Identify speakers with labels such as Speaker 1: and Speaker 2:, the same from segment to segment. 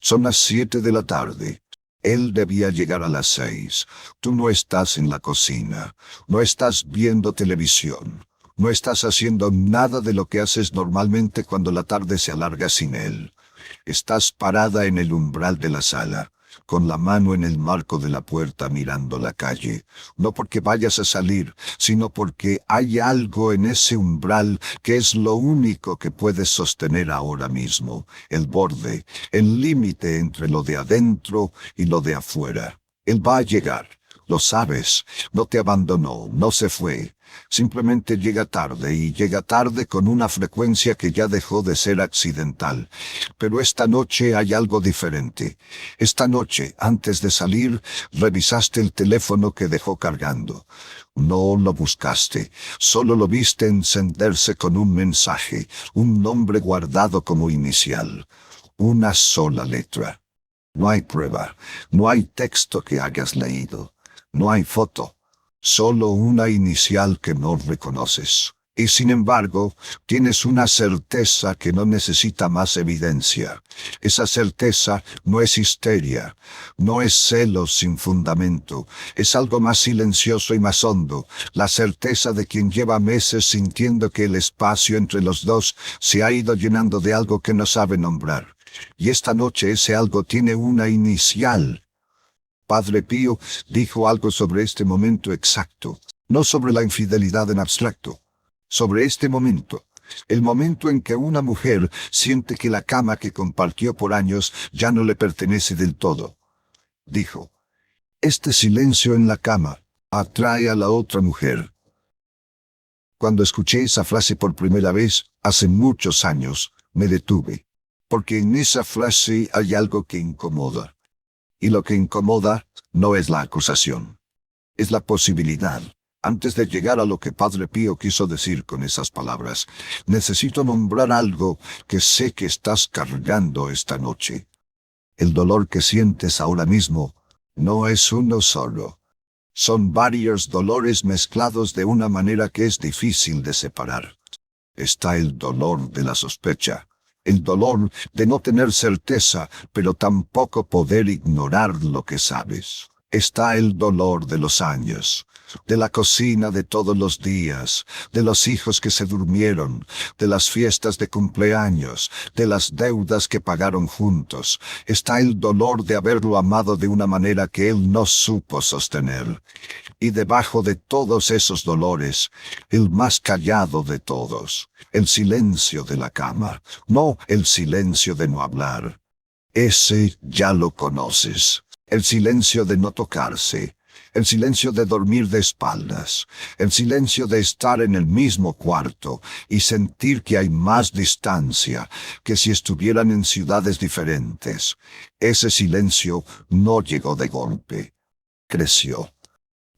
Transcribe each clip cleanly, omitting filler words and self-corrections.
Speaker 1: Son las 7 de la tarde. Él debía llegar a las 6. Tú no estás en la cocina. No estás viendo televisión. No estás haciendo nada de lo que haces normalmente cuando la tarde se alarga sin él. Estás parada en el umbral de la sala, con la mano en el marco de la puerta mirando la calle, no porque vayas a salir, sino porque hay algo en ese umbral que es lo único que puedes sostener ahora mismo, el borde, el límite entre lo de adentro y lo de afuera. Él va a llegar, lo sabes, no te abandonó, no se fue. Simplemente llega tarde y llega tarde con una frecuencia que ya dejó de ser accidental. Pero esta noche hay algo diferente. Esta noche, antes de salir, revisaste el teléfono que dejó cargando. No lo buscaste, solo lo viste encenderse con un mensaje, un nombre guardado como inicial. Una sola letra. No hay prueba, no hay texto que hayas leído, no hay foto. Solo una inicial que no reconoces. Y sin embargo, tienes una certeza que no necesita más evidencia. Esa certeza no es histeria, no es celos sin fundamento, es algo más silencioso y más hondo, la certeza de quien lleva meses sintiendo que el espacio entre los dos se ha ido llenando de algo que no sabe nombrar. Y esta noche ese algo tiene una inicial. Padre Pío dijo algo sobre este momento exacto, no sobre la infidelidad en abstracto, sobre este momento, el momento en que una mujer siente que la cama que compartió por años ya no le pertenece del todo. Dijo, este silencio en la cama atrae a la otra mujer. Cuando escuché esa frase por primera vez, hace muchos años, me detuve, porque en esa frase hay algo que incomoda. Y lo que incomoda no es la acusación, es la posibilidad. Antes de llegar a lo que Padre Pío quiso decir con esas palabras, necesito nombrar algo que sé que estás cargando esta noche. El dolor que sientes ahora mismo no es uno solo. Son varios dolores mezclados de una manera que es difícil de separar. Está el dolor de la sospecha. El dolor de no tener certeza, pero tampoco poder ignorar lo que sabes. Está el dolor de los años, de la cocina de todos los días, de los hijos que se durmieron, de las fiestas de cumpleaños, de las deudas que pagaron juntos. Está el dolor de haberlo amado de una manera que él no supo sostener. Y debajo de todos esos dolores, el más callado de todos, el silencio de la cama, no el silencio de no hablar. Ese ya lo conoces. El silencio de no tocarse, el silencio de dormir de espaldas, el silencio de estar en el mismo cuarto y sentir que hay más distancia que si estuvieran en ciudades diferentes. Ese silencio no llegó de golpe, creció.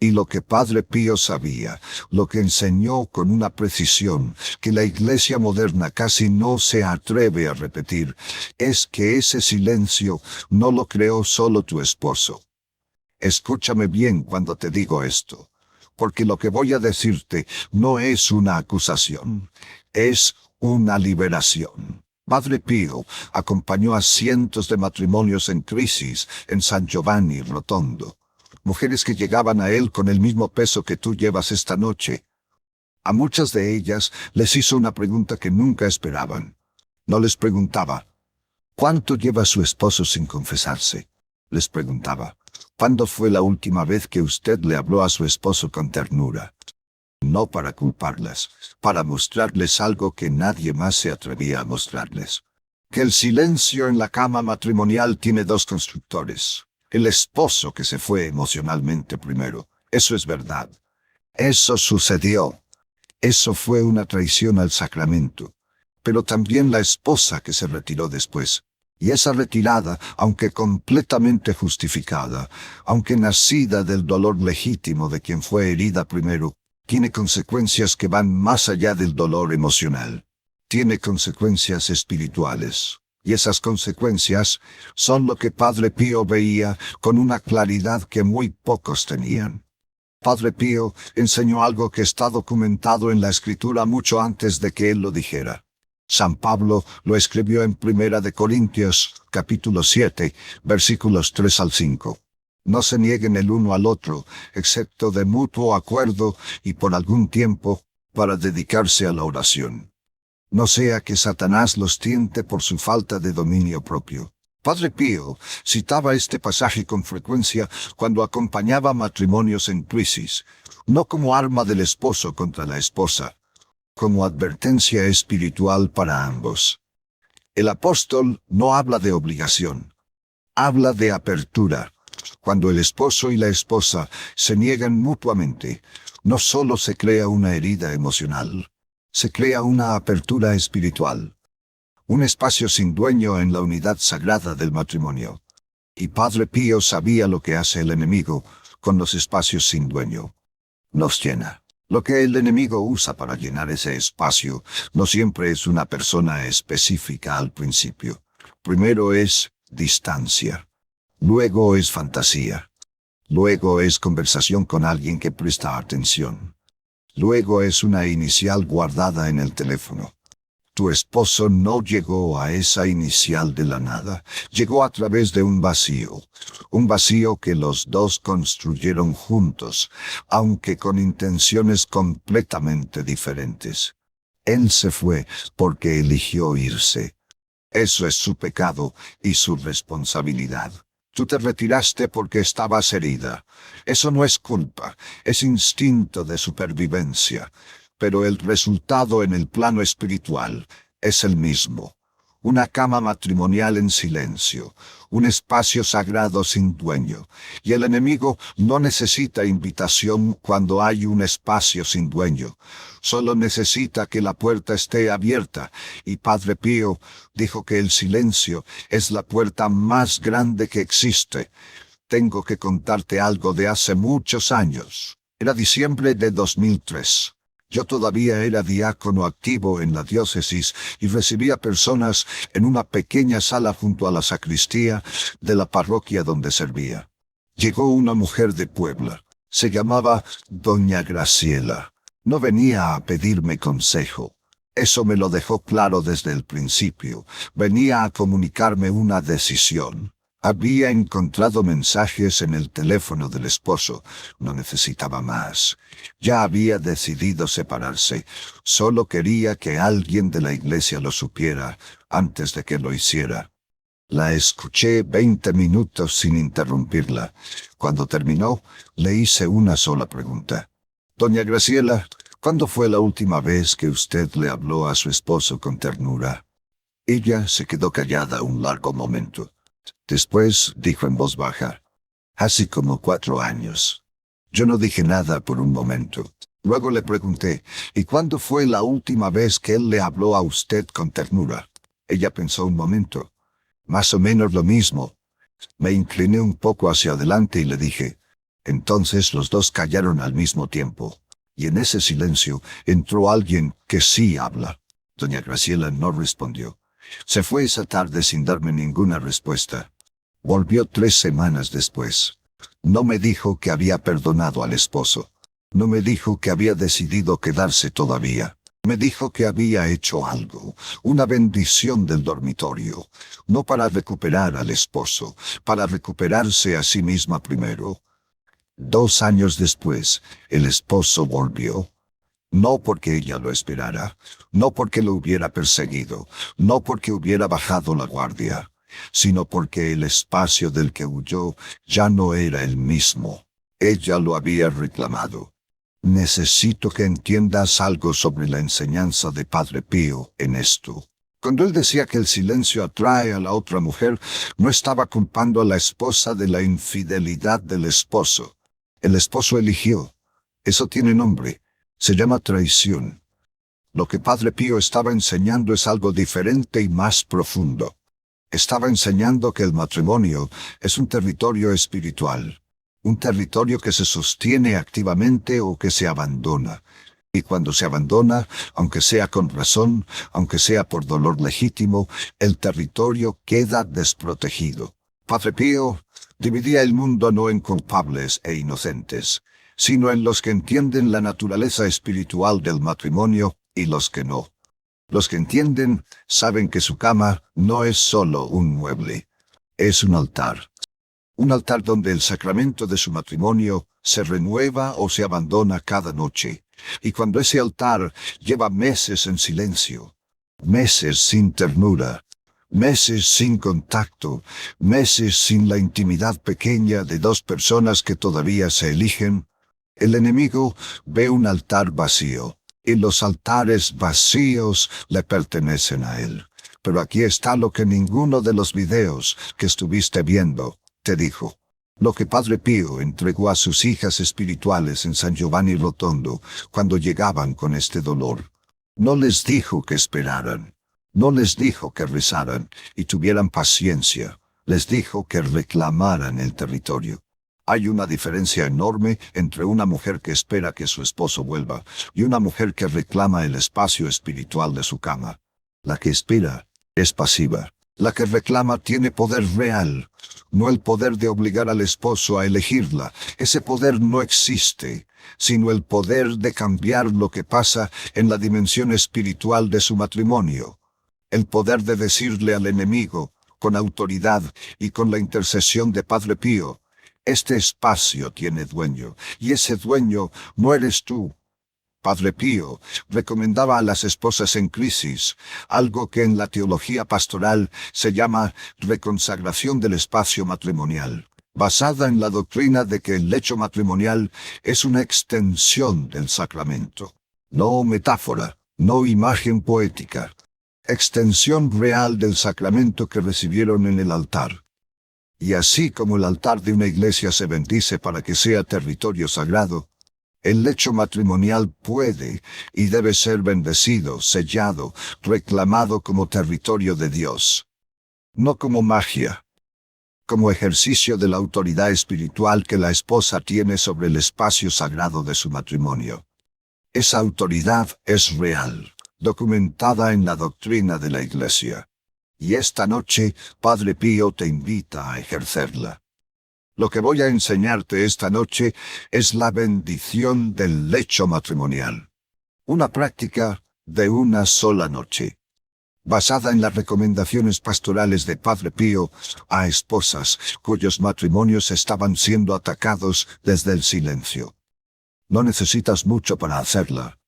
Speaker 1: Y lo que Padre Pío sabía, lo que enseñó con una precisión que la Iglesia moderna casi no se atreve a repetir, es que ese silencio no lo creó solo tu esposo. Escúchame bien cuando te digo esto, porque lo que voy a decirte no es una acusación, es una liberación. Padre Pío acompañó a cientos de matrimonios en crisis en San Giovanni Rotondo. Mujeres que llegaban a él con el mismo peso que tú llevas esta noche. A muchas de ellas les hizo una pregunta que nunca esperaban. No les preguntaba, ¿cuánto lleva su esposo sin confesarse? Les preguntaba, ¿cuándo fue la última vez que usted le habló a su esposo con ternura? No para culparlas, para mostrarles algo que nadie más se atrevía a mostrarles. Que el silencio en la cama matrimonial tiene dos constructores. El esposo que se fue emocionalmente primero. Eso es verdad. Eso sucedió. Eso fue una traición al sacramento. Pero también la esposa que se retiró después. Y esa retirada, aunque completamente justificada, aunque nacida del dolor legítimo de quien fue herida primero, tiene consecuencias que van más allá del dolor emocional. Tiene consecuencias espirituales. Y esas consecuencias son lo que Padre Pío veía con una claridad que muy pocos tenían. Padre Pío enseñó algo que está documentado en la Escritura mucho antes de que él lo dijera. San Pablo lo escribió en Primera de Corintios, capítulo 7, versículos 3 al 5. No se nieguen el uno al otro, excepto de mutuo acuerdo y por algún tiempo, para dedicarse a la oración. No sea que Satanás los tiente por su falta de dominio propio. Padre Pío citaba este pasaje con frecuencia cuando acompañaba matrimonios en crisis, no como arma del esposo contra la esposa, como advertencia espiritual para ambos. El apóstol no habla de obligación, habla de apertura. Cuando el esposo y la esposa se niegan mutuamente, no solo se crea una herida emocional, se crea una apertura espiritual, un espacio sin dueño en la unidad sagrada del matrimonio. Y Padre Pío sabía lo que hace el enemigo con los espacios sin dueño. Los llena. Lo que el enemigo usa para llenar ese espacio no siempre es una persona específica al principio. Primero es distancia. Luego es fantasía. Luego es conversación con alguien que presta atención. Luego es una inicial guardada en el teléfono. Tu esposo no llegó a esa inicial de la nada, llegó a través de un vacío que los dos construyeron juntos, aunque con intenciones completamente diferentes. Él se fue porque eligió irse. Eso es su pecado y su responsabilidad. Tú te retiraste porque estabas herida. Eso no es culpa, es instinto de supervivencia. Pero el resultado en el plano espiritual es el mismo. Una cama matrimonial en silencio, un espacio sagrado sin dueño. Y el enemigo no necesita invitación cuando hay un espacio sin dueño. Solo necesita que la puerta esté abierta. Y Padre Pío dijo que el silencio es la puerta más grande que existe. Tengo que contarte algo de hace muchos años. Era diciembre de 2003. Yo todavía era diácono activo en la diócesis y recibía personas en una pequeña sala junto a la sacristía de la parroquia donde servía. Llegó una mujer de Puebla. Se llamaba Doña Graciela. No venía a pedirme consejo. Eso me lo dejó claro desde el principio. Venía a comunicarme una decisión. Había encontrado mensajes en el teléfono del esposo. No necesitaba más. Ya había decidido separarse. Solo quería que alguien de la iglesia lo supiera antes de que lo hiciera. La escuché 20 minutos sin interrumpirla. Cuando terminó, le hice una sola pregunta. Doña Graciela, ¿cuándo fue la última vez que usted le habló a su esposo con ternura? Ella se quedó callada un largo momento. Después dijo en voz baja, hace como 4 años. Yo no dije nada por un momento. Luego le pregunté, ¿y cuándo fue la última vez que él le habló a usted con ternura? Ella pensó un momento. Más o menos lo mismo. Me incliné un poco hacia adelante y le dije. Entonces los dos callaron al mismo tiempo. Y en ese silencio entró alguien que sí habla. Doña Graciela no respondió. Se fue esa tarde sin darme ninguna respuesta. Volvió 3 semanas después. No me dijo que había perdonado al esposo. No me dijo que había decidido quedarse todavía. Me dijo que había hecho algo, una bendición del dormitorio, no para recuperar al esposo, para recuperarse a sí misma primero. 2 años después, el esposo volvió. No porque ella lo esperara, no porque lo hubiera perseguido, no porque hubiera bajado la guardia, sino porque el espacio del que huyó ya no era el mismo. Ella lo había reclamado. Necesito que entiendas algo sobre la enseñanza de Padre Pío en esto. Cuando él decía que el silencio atrae a la otra mujer, no estaba culpando a la esposa de la infidelidad del esposo. El esposo eligió. Eso tiene nombre. Se llama traición. Lo que Padre Pío estaba enseñando es algo diferente y más profundo. Estaba enseñando que el matrimonio es un territorio espiritual, un territorio que se sostiene activamente o que se abandona. Y cuando se abandona, aunque sea con razón, aunque sea por dolor legítimo, el territorio queda desprotegido. Padre Pío dividía el mundo no en culpables e inocentes, sino en los que entienden la naturaleza espiritual del matrimonio y los que no. Los que entienden saben que su cama no es solo un mueble, es un altar. Un altar donde el sacramento de su matrimonio se renueva o se abandona cada noche. Y cuando ese altar lleva meses en silencio, meses sin ternura, meses sin contacto, meses sin la intimidad pequeña de dos personas que todavía se eligen, el enemigo ve un altar vacío, y los altares vacíos le pertenecen a él. Pero aquí está lo que ninguno de los videos que estuviste viendo te dijo. Lo que Padre Pío entregó a sus hijas espirituales en San Giovanni Rotondo cuando llegaban con este dolor. No les dijo que esperaran. No les dijo que rezaran y tuvieran paciencia. Les dijo que reclamaran el territorio. Hay una diferencia enorme entre una mujer que espera que su esposo vuelva y una mujer que reclama el espacio espiritual de su cama. La que espera es pasiva. La que reclama tiene poder real, no el poder de obligar al esposo a elegirla. Ese poder no existe, sino el poder de cambiar lo que pasa en la dimensión espiritual de su matrimonio. El poder de decirle al enemigo, con autoridad y con la intercesión de Padre Pío, este espacio tiene dueño, y ese dueño no eres tú. Padre Pío recomendaba a las esposas en crisis algo que en la teología pastoral se llama reconsagración del espacio matrimonial, basada en la doctrina de que el lecho matrimonial es una extensión del sacramento. No metáfora, no imagen poética. Extensión real del sacramento que recibieron en el altar. Y así como el altar de una iglesia se bendice para que sea territorio sagrado, el lecho matrimonial puede y debe ser bendecido, sellado, reclamado como territorio de Dios. No como magia, como ejercicio de la autoridad espiritual que la esposa tiene sobre el espacio sagrado de su matrimonio. Esa autoridad es real, documentada en la doctrina de la Iglesia. Y esta noche, Padre Pío te invita a ejercerla. Lo que voy a enseñarte esta noche es la bendición del lecho matrimonial. Una práctica de una sola noche, basada en las recomendaciones pastorales de Padre Pío a esposas cuyos matrimonios estaban siendo atacados desde el silencio. No necesitas mucho para hacerla.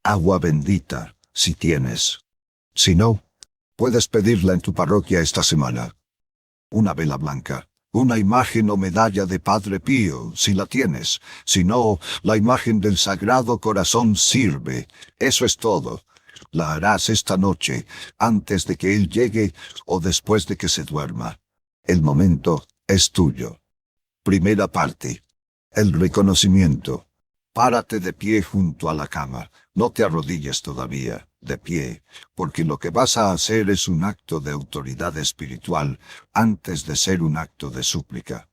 Speaker 1: Agua bendita, si tienes. Si no, puedes pedirla en tu parroquia esta semana. Una vela blanca. Una imagen o medalla de Padre Pío, si la tienes. Si no, la imagen del Sagrado Corazón sirve. Eso es todo. La harás esta noche, antes de que Él llegue o después de que se duerma. El momento es tuyo. Primera parte. El reconocimiento. Párate de pie junto a la cama. No te arrodilles todavía, de pie, porque lo que vas a hacer es un acto de autoridad espiritual antes de ser un acto de súplica.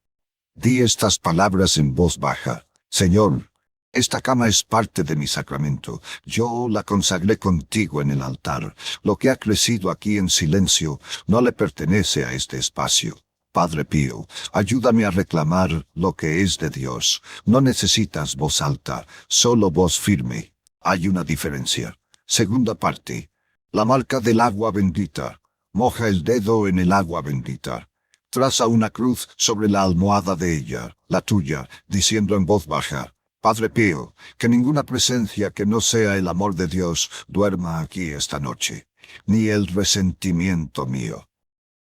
Speaker 1: Di estas palabras en voz baja. Señor, esta cama es parte de mi sacramento. Yo la consagré contigo en el altar. Lo que ha crecido aquí en silencio no le pertenece a este espacio. Padre Pío, ayúdame a reclamar lo que es de Dios. No necesitas voz alta, solo voz firme. Hay una diferencia. Segunda parte. La marca del agua bendita. Moja el dedo en el agua bendita. Traza una cruz sobre la almohada de ella, la tuya, diciendo en voz baja: Padre Pío, que ninguna presencia que no sea el amor de Dios duerma aquí esta noche, ni el resentimiento mío.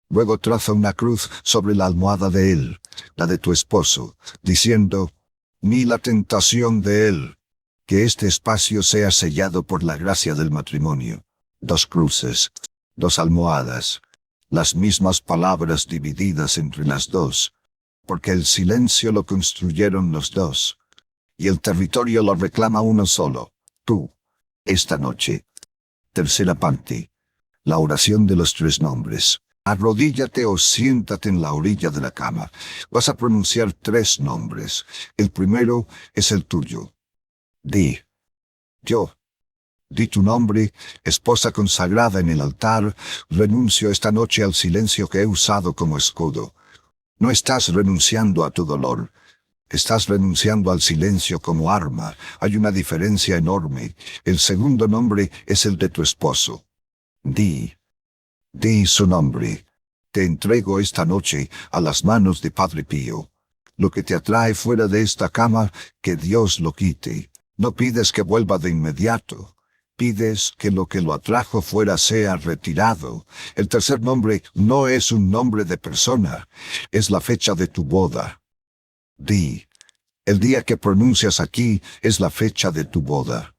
Speaker 1: Luego traza una cruz sobre la almohada de él, la de tu esposo, diciendo: ni la tentación de él. Que este espacio sea sellado por la gracia del matrimonio. Dos cruces, dos almohadas, las mismas palabras divididas entre las dos, porque el silencio lo construyeron los dos, y el territorio lo reclama uno solo, tú, esta noche. Tercera parte. La oración de los tres nombres. Arrodíllate o siéntate en la orilla de la cama. Vas a pronunciar tres nombres. El primero es el tuyo. Di: yo. Di tu nombre, esposa consagrada en el altar. Renuncio esta noche al silencio que he usado como escudo. No estás renunciando a tu dolor. Estás renunciando al silencio como arma. Hay una diferencia enorme. El segundo nombre es el de tu esposo. Di su nombre. Te entrego esta noche a las manos de Padre Pío. Lo que te atrae fuera de esta cama, que Dios lo quite. No pides que vuelva de inmediato. Pides que lo atrajo fuera sea retirado. El tercer nombre no es un nombre de persona, es la fecha de tu boda. El día que pronuncias aquí es la fecha de tu boda.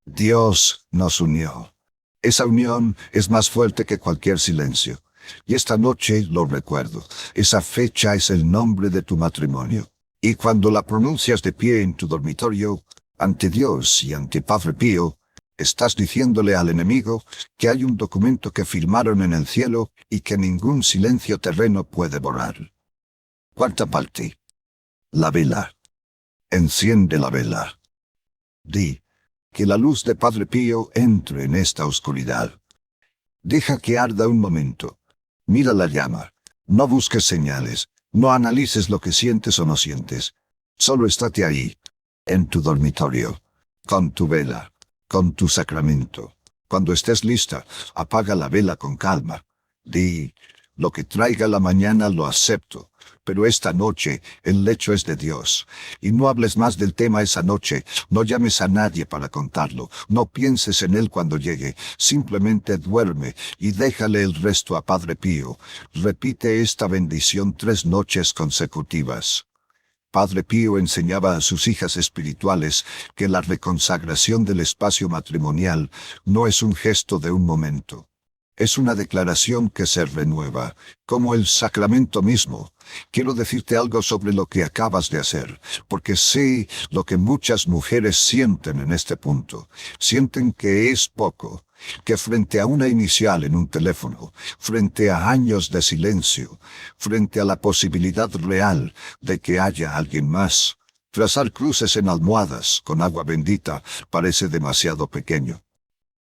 Speaker 1: Dios nos unió. Esa unión es más fuerte que cualquier silencio. Y esta noche lo recuerdo. Esa fecha es el nombre de tu matrimonio. Y cuando la pronuncias de pie en tu dormitorio, ante Dios y ante Padre Pío, estás diciéndole al enemigo que hay un documento que firmaron en el cielo y que ningún silencio terreno puede borrar. Cuarta parte. La vela. Enciende la vela. Di que la luz de Padre Pío entre en esta oscuridad. Deja que arda un momento. Mira la llama. No busques señales. No analices lo que sientes o no sientes. Solo estate ahí, en tu dormitorio, con tu vela, con tu sacramento. Cuando estés lista, apaga la vela con calma. Di, lo que traiga la mañana lo acepto, pero esta noche el lecho es de Dios. Y no hables más del tema esa noche, no llames a nadie para contarlo, no pienses en él cuando llegue, simplemente duerme y déjale el resto a Padre Pío. Repite esta bendición 3 noches consecutivas. Padre Pío enseñaba a sus hijas espirituales que la reconsagración del espacio matrimonial no es un gesto de un momento. Es una declaración que se renueva, como el sacramento mismo. Quiero decirte algo sobre lo que acabas de hacer, porque sé lo que muchas mujeres sienten en este punto. Sienten que es poco, que frente a una inicial en un teléfono, frente a años de silencio, frente a la posibilidad real de que haya alguien más, trazar cruces en almohadas con agua bendita parece demasiado pequeño.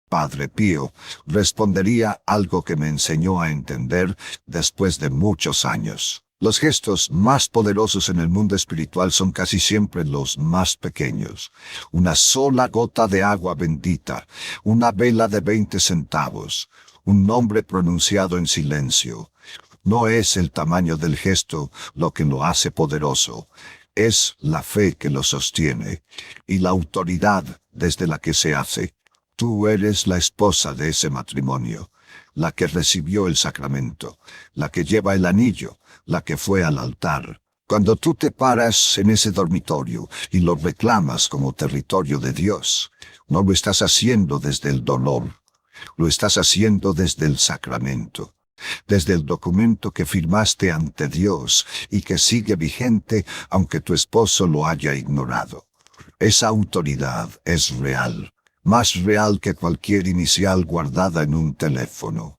Speaker 1: Padre Pío respondería algo que me enseñó a entender después de muchos años. Los gestos más poderosos en el mundo espiritual son casi siempre los más pequeños. Una sola gota de agua bendita, una vela de 20 centavos, un nombre pronunciado en silencio. No es el tamaño del gesto lo que lo hace poderoso, es la fe que lo sostiene y la autoridad desde la que se hace. Tú eres la esposa de ese matrimonio, la que recibió el sacramento, la que lleva el anillo, la que fue al altar. Cuando tú te paras en ese dormitorio y lo reclamas como territorio de Dios, no lo estás haciendo desde el dolor, lo estás haciendo desde el sacramento, desde el documento que firmaste ante Dios y que sigue vigente aunque tu esposo lo haya ignorado. Esa autoridad es real. Más real que cualquier inicial guardada en un teléfono.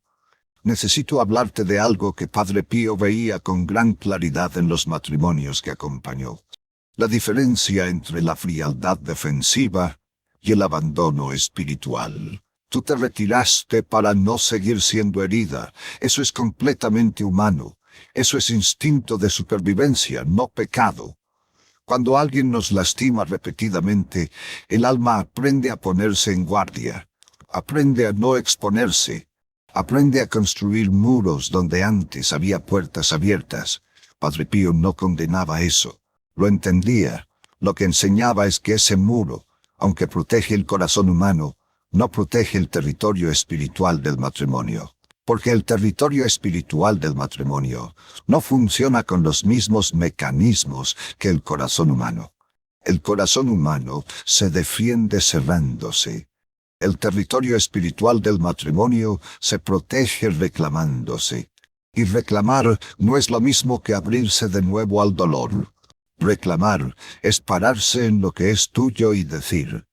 Speaker 1: Necesito hablarte de algo que Padre Pío veía con gran claridad en los matrimonios que acompañó. La diferencia entre la frialdad defensiva y el abandono espiritual. Tú te retiraste para no seguir siendo herida. Eso es completamente humano. Eso es instinto de supervivencia, no pecado. Cuando alguien nos lastima repetidamente, el alma aprende a ponerse en guardia, aprende a no exponerse, aprende a construir muros donde antes había puertas abiertas. Padre Pío no condenaba eso, lo entendía. Lo que enseñaba es que ese muro, aunque protege el corazón humano, no protege el territorio espiritual del matrimonio. Porque el territorio espiritual del matrimonio no funciona con los mismos mecanismos que el corazón humano. El corazón humano se defiende cerrándose. El territorio espiritual del matrimonio se protege reclamándose. Y reclamar no es lo mismo que abrirse de nuevo al dolor. Reclamar es pararse en lo que es tuyo y decir,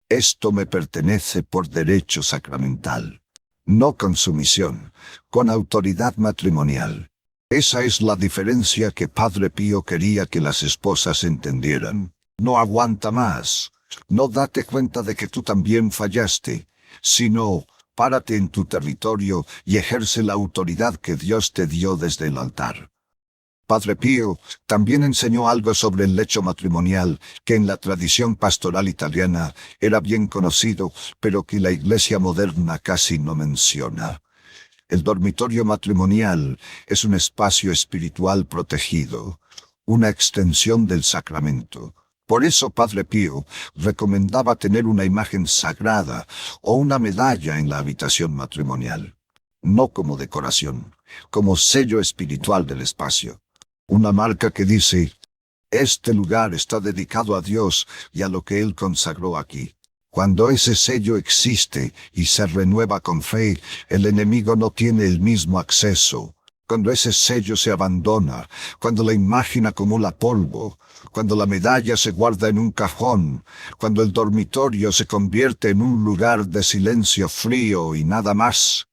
Speaker 1: esto me pertenece por derecho sacramental. No con sumisión, con autoridad matrimonial. Esa es la diferencia que Padre Pío quería que las esposas entendieran. No aguanta más. No date cuenta de que tú también fallaste, sino párate en tu territorio y ejerce la autoridad que Dios te dio desde el altar. Padre Pío también enseñó algo sobre el lecho matrimonial que en la tradición pastoral italiana era bien conocido, pero que la iglesia moderna casi no menciona. El dormitorio matrimonial es un espacio espiritual protegido, una extensión del sacramento. Por eso Padre Pío recomendaba tener una imagen sagrada o una medalla en la habitación matrimonial, no como decoración, como sello espiritual del espacio. Una marca que dice, este lugar está dedicado a Dios y a lo que Él consagró aquí. Cuando ese sello existe y se renueva con fe, el enemigo no tiene el mismo acceso. Cuando ese sello se abandona, cuando la imagen acumula polvo, cuando la medalla se guarda en un cajón, cuando el dormitorio se convierte en un lugar de silencio frío y nada más,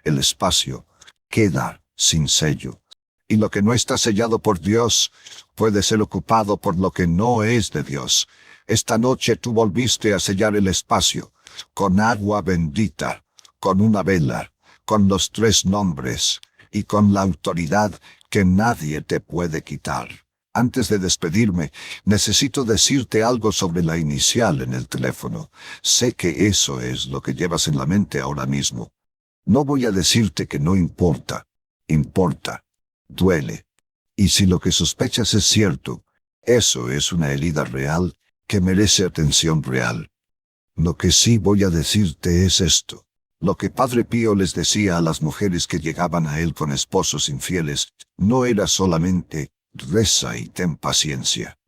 Speaker 1: el espacio queda sin sello. Y lo que no está sellado por Dios puede ser ocupado por lo que no es de Dios. Esta noche tú volviste a sellar el espacio, con agua bendita, con una vela, con los 3 nombres, y con la autoridad que nadie te puede quitar. Antes de despedirme, necesito decirte algo sobre la inicial en el teléfono. Sé que eso es lo que llevas en la mente ahora mismo. No voy a decirte que no importa. Importa. Duele. Y si lo que sospechas es cierto, eso es una herida real que merece atención real. Lo que sí voy a decirte es esto. Lo que Padre Pío les decía a las mujeres que llegaban a él con esposos infieles, no era solamente reza y ten paciencia.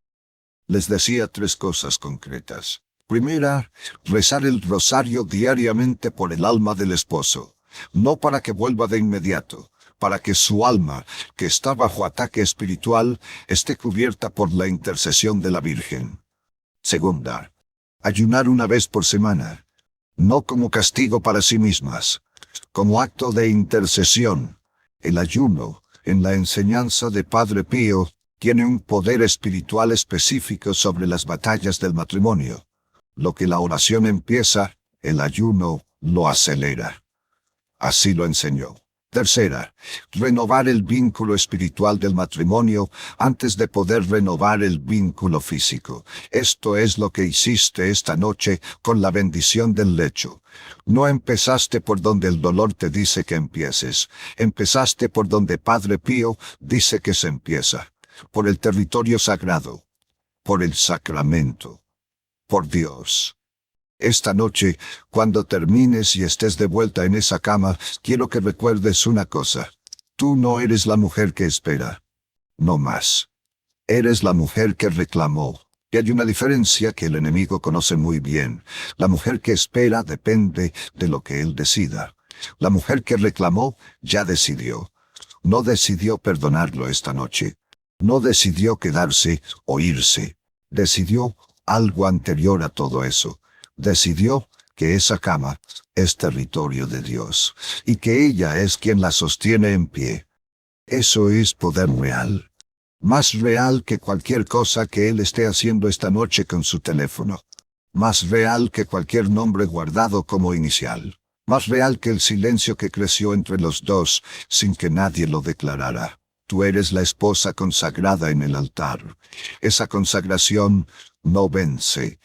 Speaker 1: Les decía 3 cosas concretas. Primera, rezar el rosario diariamente por el alma del esposo, no para que vuelva de inmediato, para que su alma, que está bajo ataque espiritual, esté cubierta por la intercesión de la Virgen. Segunda, ayunar una vez por semana, no como castigo para sí mismas, como acto de intercesión. El ayuno, en la enseñanza de Padre Pío, tiene un poder espiritual específico sobre las batallas del matrimonio. Lo que la oración empieza, el ayuno lo acelera. Así lo enseñó. Tercera, renovar el vínculo espiritual del matrimonio antes de poder renovar el vínculo físico. Esto es lo que hiciste esta noche con la bendición del lecho. No empezaste por donde el dolor te dice que empieces. Empezaste por donde Padre Pío dice que se empieza. Por el territorio sagrado. Por el sacramento. Por Dios. Esta noche, cuando termines y estés de vuelta en esa cama, quiero que recuerdes una cosa. Tú no eres la mujer que espera. No más. Eres la mujer que reclamó. Y hay una diferencia que el enemigo conoce muy bien. La mujer que espera depende de lo que él decida. La mujer que reclamó ya decidió. No decidió perdonarlo esta noche. No decidió quedarse o irse. Decidió algo anterior a todo eso. Decidió que esa cama es territorio de Dios y que ella es quien la sostiene en pie. Eso es poder real. Más real que cualquier cosa que él esté haciendo esta noche con su teléfono. Más real que cualquier nombre guardado como inicial. Más real que el silencio que creció entre los dos sin que nadie lo declarara. Tú eres la esposa consagrada en el altar. Esa consagración no vence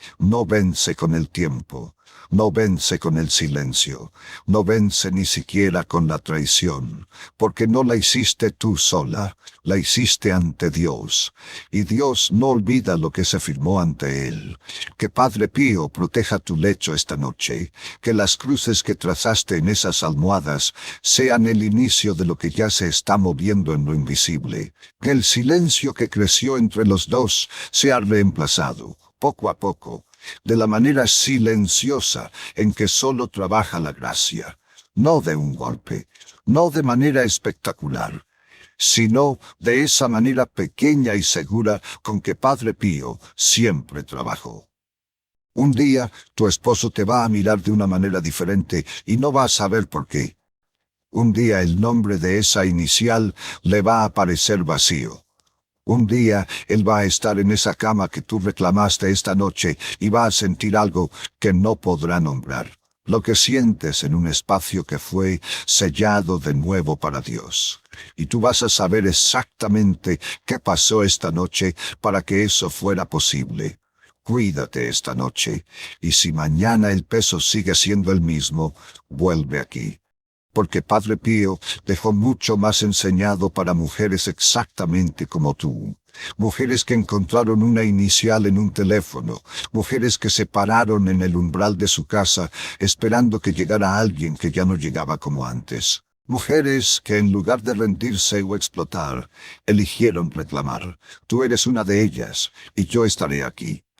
Speaker 1: con el tiempo, no vence con el silencio, no vence ni siquiera con la traición, porque no la hiciste tú sola, la hiciste ante Dios, y Dios no olvida lo que se firmó ante Él. Que Padre Pío proteja tu lecho esta noche, que las cruces que trazaste en esas almohadas sean el inicio de lo que ya se está moviendo en lo invisible, que el silencio que creció entre los dos sea reemplazado, poco a poco, de la manera silenciosa en que solo trabaja la gracia, no de un golpe, no de manera espectacular, sino de esa manera pequeña y segura con que Padre Pío siempre trabajó. Un día, tu esposo te va a mirar de una manera diferente y no vas a saber por qué. Un día el nombre de esa inicial le va a parecer vacío. Un día él va a estar en esa cama que tú reclamaste esta noche y va a sentir algo que no podrá nombrar. lo que sientes en un espacio que fue sellado de nuevo para Dios. Y tú vas a saber exactamente qué pasó esta noche para que eso fuera posible. Cuídate esta noche, y si mañana el peso sigue siendo el mismo, vuelve aquí. Porque Padre Pío dejó mucho más enseñado para mujeres exactamente como tú. Mujeres que encontraron una inicial en un teléfono, mujeres que se pararon en el umbral de su casa esperando que llegara alguien que ya no llegaba como antes. Mujeres que en lugar de rendirse o explotar, eligieron reclamar. Tú eres una de ellas, y yo estaré aquí.